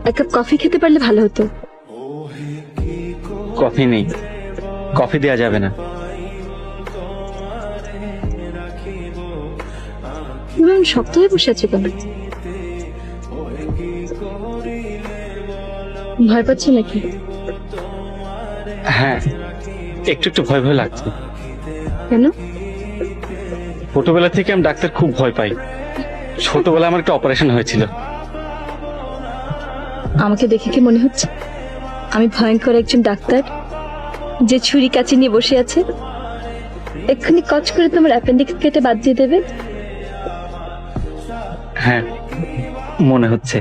এক cup coffee খেতে পারলে ভালো হতো। কফি নেই, কফি দেয়া যাবে না। তুমি এমন শক্ত হয়ে বসে আছো কেন? ভয় পাচ্ছ নাকি? হ্যাঁ, একটু একটু ভয় ভয় লাগছে। কেন? ছোটবেলা থেকে আমি ডাক্তার খুব ভয় পাই। ছোটবেলায় আমার একটা অপারেশন হয়েছিল। আমাকে দেখে কি মনে হচ্ছে আমি ভয়ঙ্কর একজন ডাক্তার যে ছুরি কাঁচি নিয়ে বসে আছে? এক্ষুনি কচ করে তোমার অ্যাপেন্ডিক্স কেটে বাদ দিয়ে দেবে। হ্যাঁ, মনে হচ্ছে।